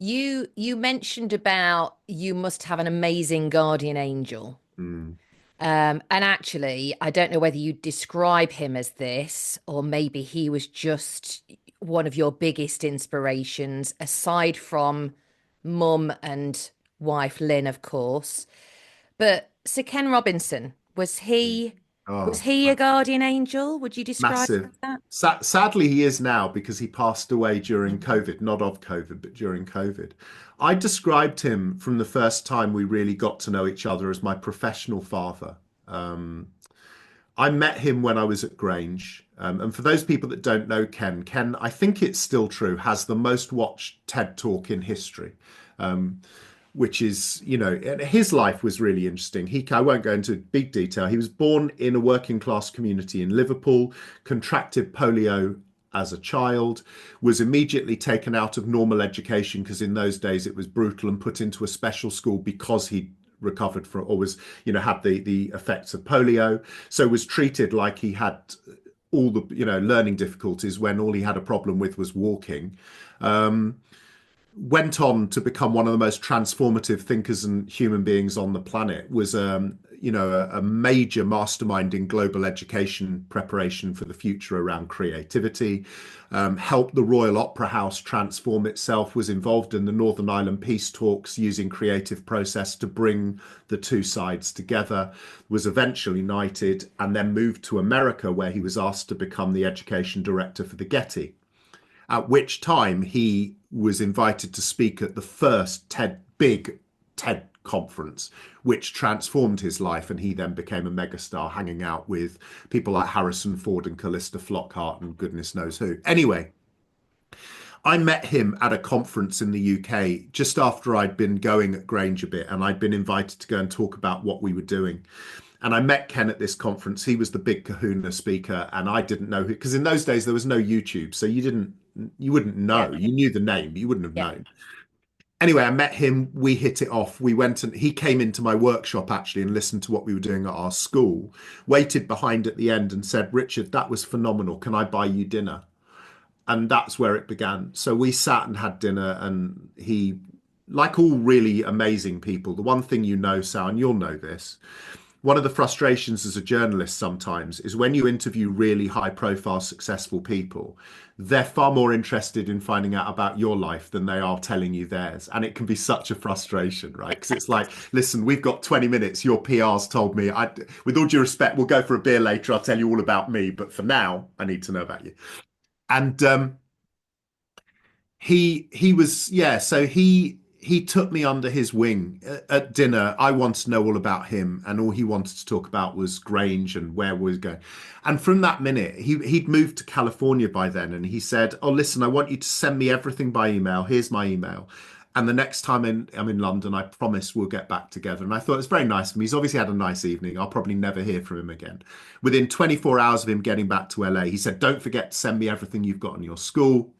You mentioned about you must have an amazing guardian angel. Mm. And actually, I don't know whether you describe him as this, or maybe he was just one of your biggest inspirations, aside from mum and wife Lynn, of course. But Sir Ken Robinson, was Oh, he a guardian angel? Would you describe him massive. as that? Sadly, he is now because he passed away during COVID, not of COVID, but during COVID. I described him from the first time we really got to know each other as my professional father. Um, I met him when I was at Grange. And for those people that don't know Ken, I think it's still true, has the most watched TED talk in history. Um, which is, his life was really interesting. I won't go into big detail. He was born in a working class community in Liverpool, contracted polio as a child, was immediately taken out of normal education because in those days it was brutal and put into a special school because he recovered from or was, had the effects of polio. So was treated like he had all the, learning difficulties when all he had a problem with was walking. Um, Went on to become one of the most transformative thinkers and human beings on the planet, was a major mastermind in global education preparation for the future around creativity, helped the Royal Opera House transform itself, was involved in the Northern Ireland peace talks using creative process to bring the two sides together, was eventually knighted and then moved to America where he was asked to become the education director for the Getty, at which time he was invited to speak at the first big TED conference, which transformed his life. And he then became a megastar, hanging out with people like Harrison Ford and Callista Flockhart and goodness knows who. Anyway, I met him at a conference in the UK just after I'd been going at Grange a bit, and I'd been invited to go and talk about what we were doing. And I met Ken at this conference. He was the big kahuna speaker, and I didn't know who, because in those days there was no YouTube, so you wouldn't Yeah, know. You knew the name, but you wouldn't have yeah. known. Anyway, I met him. We hit it off. We went and he came into my workshop actually and listened to what we were doing at our school, waited behind at the end and said, Richard, that was phenomenal. Can I buy you dinner? And that's where it began. So we sat and had dinner, and he, like all really amazing people, the one thing Sal, and you'll know this, one of the frustrations as a journalist sometimes is when you interview really high profile, successful people, they're far more interested in finding out about your life than they are telling you theirs. And it can be such a frustration, right? Because it's like, listen, we've got 20 minutes. Your PR's told me, with all due respect, we'll go for a beer later. I'll tell you all about me. But for now, I need to know about you. And he was, yeah, so he took me under his wing at dinner. I wanted to know all about him, and all he wanted to talk about was Grange and where we was going. And from that minute, he'd moved to California by then, and he said, oh, listen, I want you to send me everything by email. Here's my email. And the next time I'm in London, I promise we'll get back together. And I thought it's very nice of him. He's obviously had a nice evening. I'll probably never hear from him again. Within 24 hours of him getting back to LA, he said, don't forget to send me everything you've got in your school.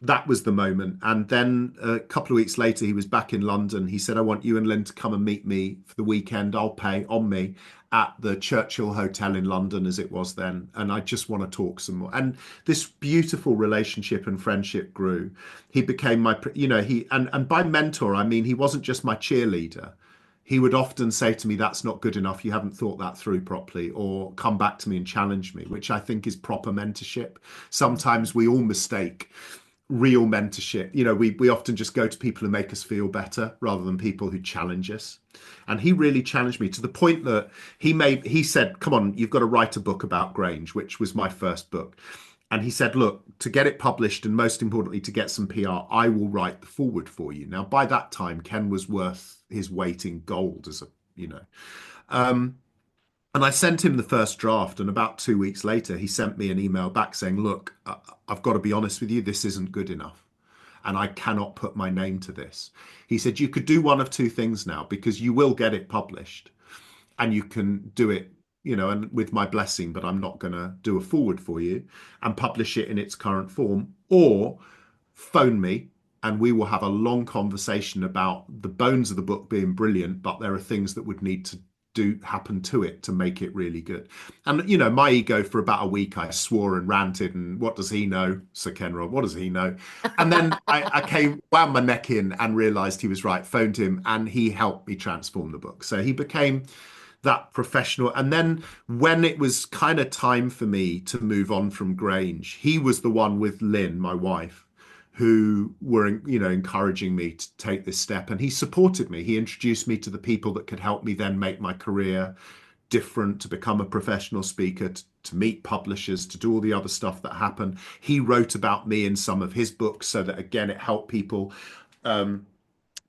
That was the moment. And then a couple of weeks later, he was back in London. He said, I want you and Lynn to come and meet me for the weekend. I'll pay on me at the Churchill Hotel in London, as it was then. And I just want to talk some more. And this beautiful relationship and friendship grew. He became my, and by mentor, I mean, he wasn't just my cheerleader. He would often say to me, that's not good enough. You haven't thought that through properly, or come back to me and challenge me, which I think is proper mentorship. Sometimes we all mistake real mentorship. We often just go to people who make us feel better rather than people who challenge us. And he really challenged me to the point that he said, come on, you've got to write a book about Grange, which was my first book. And he said, look, to get it published and most importantly, to get some PR, I will write the foreword for you. Now, by that time, Ken was worth his weight in gold um, and I sent him the first draft, and about 2 weeks later, he sent me an email back saying, look, I've got to be honest with you, this isn't good enough. And I cannot put my name to this. He said, you could do one of two things now, because you will get it published and you can do it, and with my blessing, but I'm not going to do a forward for you and publish it in its current form, or phone me and we will have a long conversation about the bones of the book being brilliant, but there are things that would need to do happen to it to make it really good. And you know, my ego for about a week, I swore and ranted, and what does he know, Sir Kenrod? What does he know? And then I came, wound my neck in and realized he was right, phoned him, and he helped me transform the book. So he became that professional. And then when it was kind of time for me to move on from Grange, he was the one with Lynn, my wife, who were, you know, encouraging me to take this step. And he supported me. He introduced me to the people that could help me then make my career different, to become a professional speaker, to meet publishers, to do all the other stuff that happened. He wrote about me in some of his books so that, again, it helped people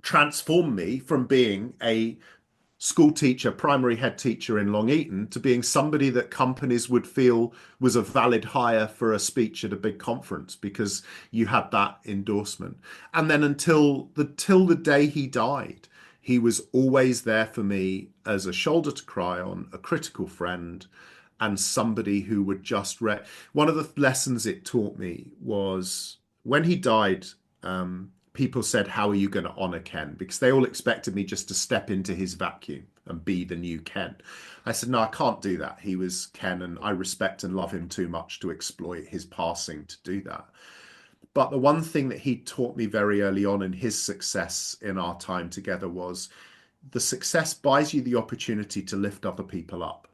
transform me from being a school teacher, primary head teacher in Long Eaton, to being somebody that companies would feel was a valid hire for a speech at a big conference because you had that endorsement. And then till the day he died, he was always there for me as a shoulder to cry on, a critical friend, and somebody who would just one of the lessons it taught me was when he died, people said, "How are you going to honor Ken?" Because they all expected me just to step into his vacuum and be the new Ken. I said, "No, I can't do that. He was Ken, and I respect and love him too much to exploit his passing to do that." But the one thing that he taught me very early on in his success in our time together was the success buys you the opportunity to lift other people up.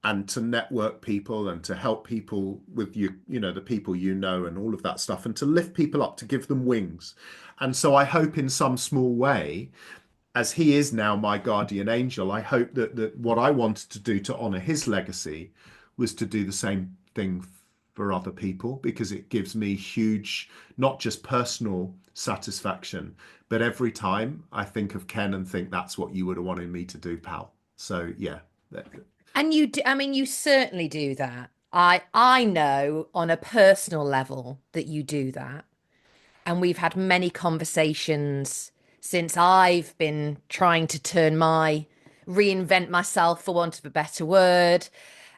And to network people and to help people with you know, the people you know and all of that stuff, and to lift people up, to give them wings. And so I hope in some small way, as he is now my guardian angel, I hope that what I wanted to do to honor his legacy was to do the same thing for other people, because it gives me huge, not just personal satisfaction, but every time I think of Ken and think that's what you would have wanted me to do, pal. So yeah. And you do, I mean, you certainly do that. I know on a personal level that you do that. And we've had many conversations since I've been trying to reinvent myself, for want of a better word.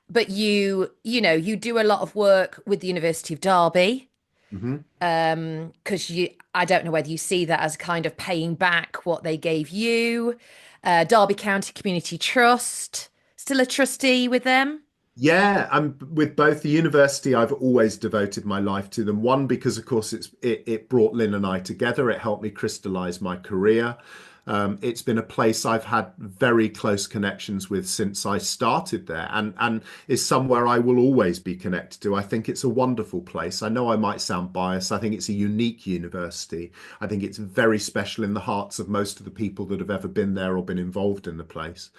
But you know, you do a lot of work with the University of Derby, Mhm. because I don't know whether you see that as kind of paying back what they gave you. Derby County Community Trust, still a trustee with them. Yeah, I'm with both the university. I've always devoted my life to them. One, because of course it brought Lynn and I together. It helped me crystallize my career. It's been a place I've had very close connections with since I started there, and is somewhere I will always be connected to. I think it's a wonderful place. I know I might sound biased. I think it's a unique university. I think it's very special in the hearts of most of the people that have ever been there or been involved in the place.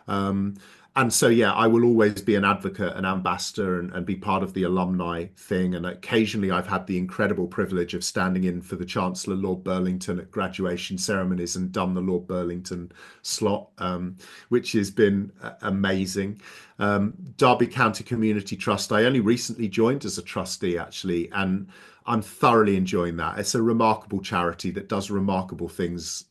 Um, and so, yeah, I will always be an advocate, an ambassador, and be part of the alumni thing. And occasionally, I've had the incredible privilege of standing in for the Chancellor, Lord Burlington, at graduation ceremonies and done the Lord Burlington slot, which has been amazing. Derby County Community Trust, I only recently joined as a trustee, actually, and I'm thoroughly enjoying that. It's a remarkable charity that does remarkable things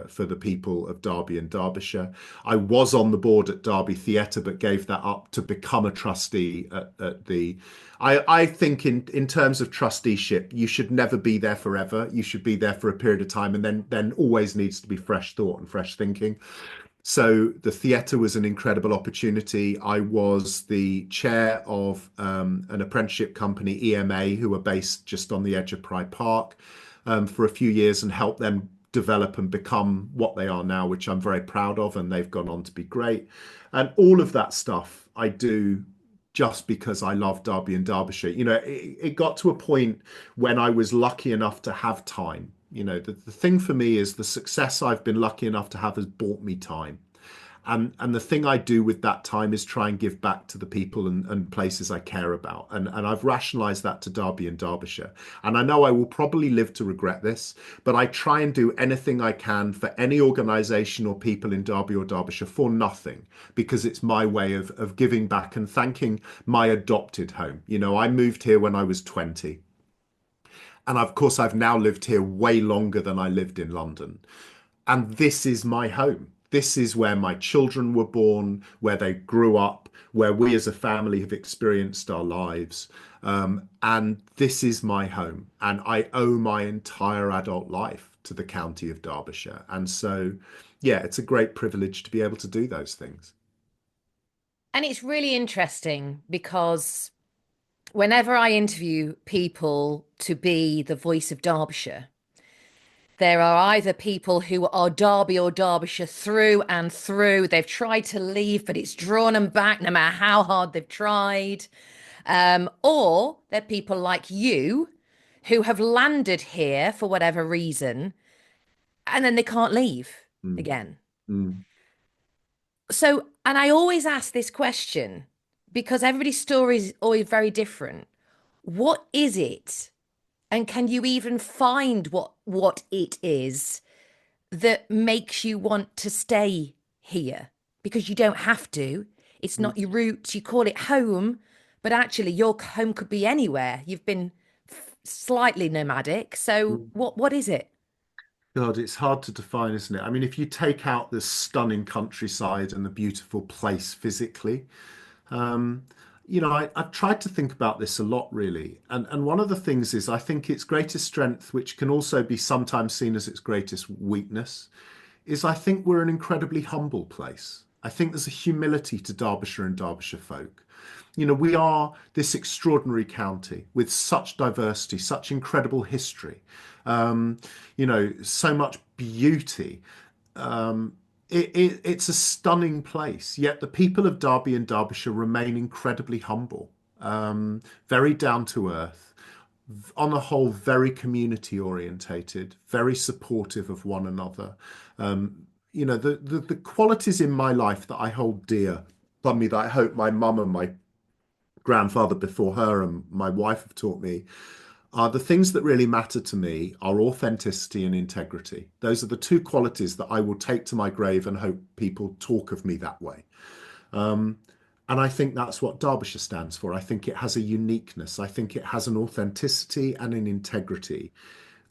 for the people of Derby and Derbyshire. I was on the board at Derby Theatre, but gave that up to become a trustee at the. I think in terms of trusteeship, you should never be there forever. You should be there for a period of time, and then always needs to be fresh thought and fresh thinking. So the theatre was an incredible opportunity. I was the chair of an apprenticeship company, EMA, who were based just on the edge of Pride Park, for a few years, and helped them develop and become what they are now, which I'm very proud of, and they've gone on to be great. And all of that stuff I do just because I love Derby and Derbyshire. You know, it got to a point when I was lucky enough to have time. You know, the thing for me is the success I've been lucky enough to have has bought me time. And the thing I do with that time is try and give back to the people and places I care about. And I've rationalized that to Derby and Derbyshire. And I know I will probably live to regret this, but I try and do anything I can for any organization or people in Derby or Derbyshire for nothing, because it's my way of giving back and thanking my adopted home. You know, I moved here when I was 20. And of course, I've now lived here way longer than I lived in London. And this is my home. This is where my children were born, where they grew up, where we as a family have experienced our lives. And this is my home. And I owe my entire adult life to the county of Derbyshire. And so, yeah, it's a great privilege to be able to do those things. And it's really interesting because whenever I interview people to be the voice of Derbyshire, there are either people who are Derby or Derbyshire through and through. They've tried to leave, but it's drawn them back no matter how hard they've tried. Or they're people like you who have landed here for whatever reason and then they can't leave Mm, again. mm, So, and I always ask this question because everybody's story is always very different. What is it? And can you even find what it is that makes you want to stay here? Because you don't have to. It's mm, not your roots. You call it home, but actually your home could be anywhere. You've been slightly nomadic. So mm. what is it? God, it's hard to define, isn't it? I mean, if you take out the stunning countryside and the beautiful place physically, um, I've tried to think about this a lot, really. And one of the things is I think its greatest strength, which can also be sometimes seen as its greatest weakness, is I think we're an incredibly humble place. I think there's a humility to Derbyshire and Derbyshire folk. We are this extraordinary county with such diversity, such incredible history, so much beauty. Um, it's a stunning place, yet the people of Derby and Derbyshire remain incredibly humble, very down to earth, on the whole, very community orientated, very supportive of one another. The qualities in my life that I hold dear, pardon me, that I hope my mum and my grandfather before her and my wife have taught me are the things that really matter to me are authenticity and integrity. Those are the two qualities that I will take to my grave and hope people talk of me that way. Um, and I think that's what Derbyshire stands for. I think it has a uniqueness. I think it has an authenticity and an integrity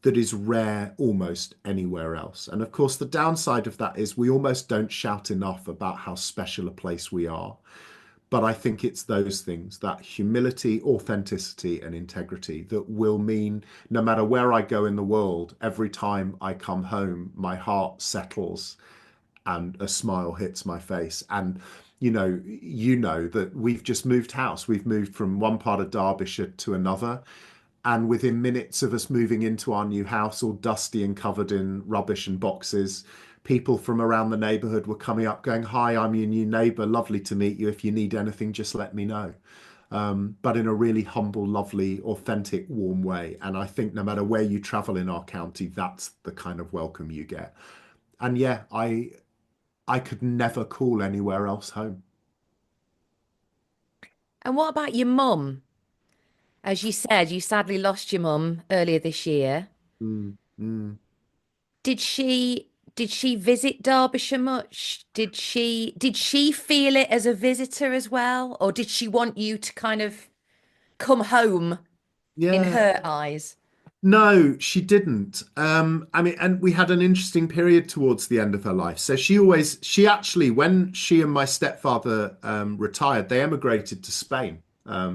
that is rare almost anywhere else. And of course, the downside of that is we almost don't shout enough about how special a place we are. But I think it's those things, that humility, authenticity, and integrity that will mean no matter where I go in the world, every time I come home, my heart settles and a smile hits my face. And you know that we've just moved house. We've moved from one part of Derbyshire to another. And within minutes of us moving into our new house, all dusty and covered in rubbish and boxes, people from around the neighbourhood were coming up going, "Hi, I'm your new neighbour. Lovely to meet you. If you need anything, just let me know." But in a really humble, lovely, authentic, warm way. And I think no matter where you travel in our county, that's the kind of welcome you get. And yeah, I could never call anywhere else home. And what about your mum? As you said, you sadly lost your mum earlier this year. Mm, mm. Did she visit Derbyshire much? Did she feel it as a visitor as well? Or did she want you to kind of come home in Yeah. her eyes? No, she didn't. I mean, and we had an interesting period towards the end of her life. So she actually, when she and my stepfather retired, they emigrated to Spain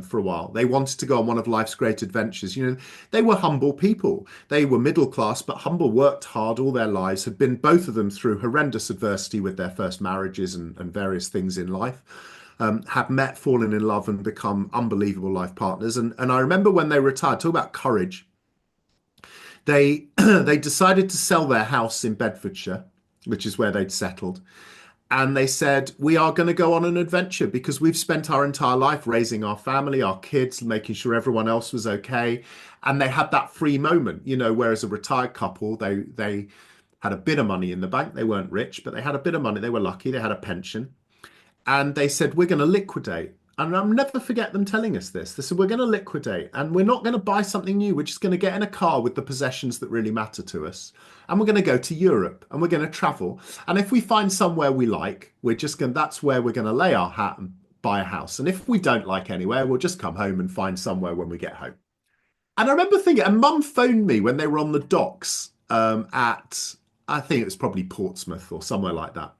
for a while. They wanted to go on one of life's great adventures. They were humble people. They were middle class, but humble, worked hard all their lives, had been both of them through horrendous adversity with their first marriages and various things in life. Had met, fallen in love, and become unbelievable life partners. And I remember when they retired, talk about courage. They they decided to sell their house in Bedfordshire, which is where they'd settled. And they said, "We are going to go on an adventure because we've spent our entire life raising our family, our kids, making sure everyone else was okay." And they had that free moment, whereas a retired couple, they had a bit of money in the bank. They weren't rich, but they had a bit of money. They were lucky. They had a pension. And they said, "We're going to liquidate." And I'll never forget them telling us this. They said, "We're going to liquidate and we're not going to buy something new. We're just going to get in a car with the possessions that really matter to us. And we're going to go to Europe and we're going to travel. And if we find somewhere we like, that's where we're going to lay our hat and buy a house. And if we don't like anywhere, we'll just come home and find somewhere when we get home." And I remember thinking, and mum phoned me when they were on the docks I think it was probably Portsmouth or somewhere like that.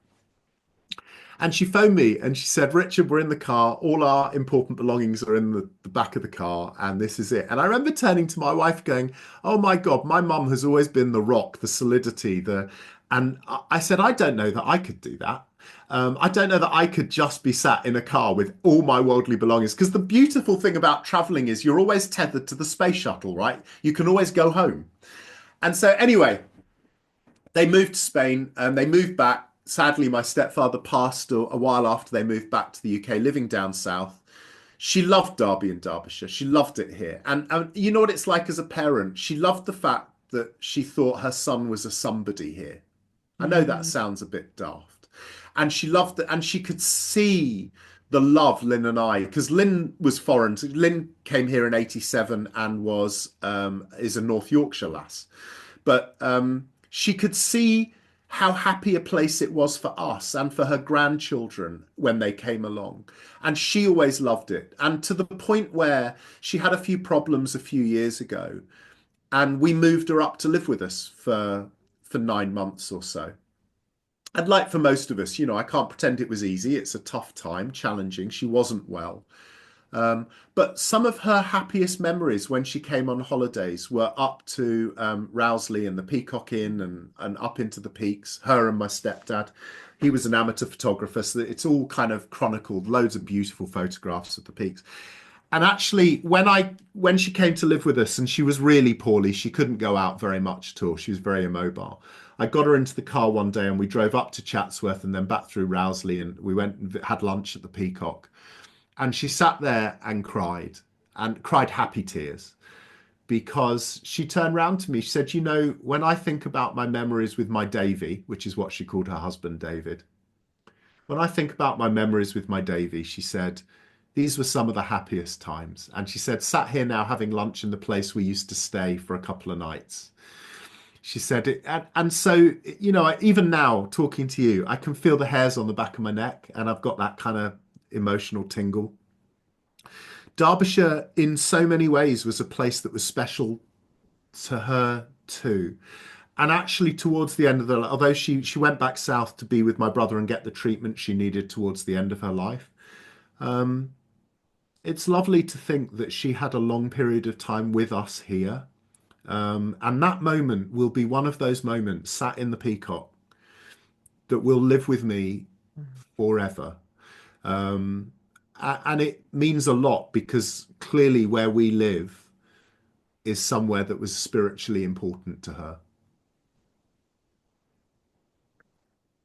And she phoned me and she said, "Richard, we're in the car. All our important belongings are in the back of the car, and this is it." And I remember turning to my wife going, "Oh my God, my mum has always been the rock, the solidity, the..." And I said, I don't know that I could do that. I don't know that I could just be sat in a car with all my worldly belongings. Because the beautiful thing about traveling is you're always tethered to the space shuttle, right? You can always go home. And so, anyway, they moved to Spain and they moved back. Sadly, my stepfather passed a while after they moved back to the UK, living down south. She loved Derby and Derbyshire. She loved it here. And you know what it's like as a parent? She loved the fact that she thought her son was a somebody here. I know that Mm. sounds a bit daft. And she loved it. And she could see the love Lynn and I, because Lynn was foreign. Lynn came here in 87 and is a North Yorkshire lass. But she could see how happy a place it was for us and for her grandchildren when they came along. And she always loved it. And to the point where she had a few problems a few years ago, and we moved her up to live with us for 9 months or so. And like for most of us, I can't pretend it was easy. It's a tough time, challenging. She wasn't well. But some of her happiest memories when she came on holidays were up to Rowsley and the Peacock Inn and up into the peaks, her and my stepdad. He was an amateur photographer, so it's all kind of chronicled, loads of beautiful photographs of the peaks. And actually, when she came to live with us and she was really poorly, she couldn't go out very much at all. She was very immobile. I got her into the car one day and we drove up to Chatsworth and then back through Rowsley and we went and had lunch at the Peacock. And she sat there and cried happy tears because she turned round to me. She said, when I think about my memories with my Davy, which is what she called her husband, David, when I think about my memories with my Davy, she said, these were some of the happiest times. And she said, sat here now having lunch in the place we used to stay for a couple of nights. She said it, and so, even now talking to you, I can feel the hairs on the back of my neck and I've got that kind of emotional tingle. Derbyshire, in so many ways, was a place that was special to her too. And actually, towards the end of although she went back south to be with my brother and get the treatment she needed towards the end of her life, it's lovely to think that she had a long period of time with us here. And that moment will be one of those moments sat in the Peacock that will live with me forever. Um, and it means a lot because clearly where we live is somewhere that was spiritually important to her.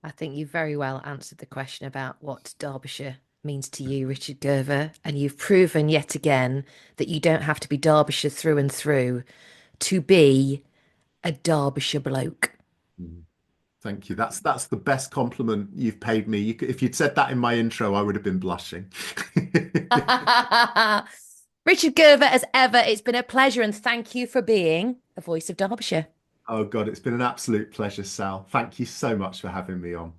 I think you very well answered the question about what Derbyshire means to you, Richard Gerver, and you've proven yet again that you don't have to be Derbyshire through and through to be a Derbyshire bloke. Mm. Thank you. That's the best compliment you've paid me. If you'd said that in my intro, I would have been blushing. Richard Gerver, as ever, it's been a pleasure and thank you for being a voice of Derbyshire. Oh God, it's been an absolute pleasure, Sal. Thank you so much for having me on.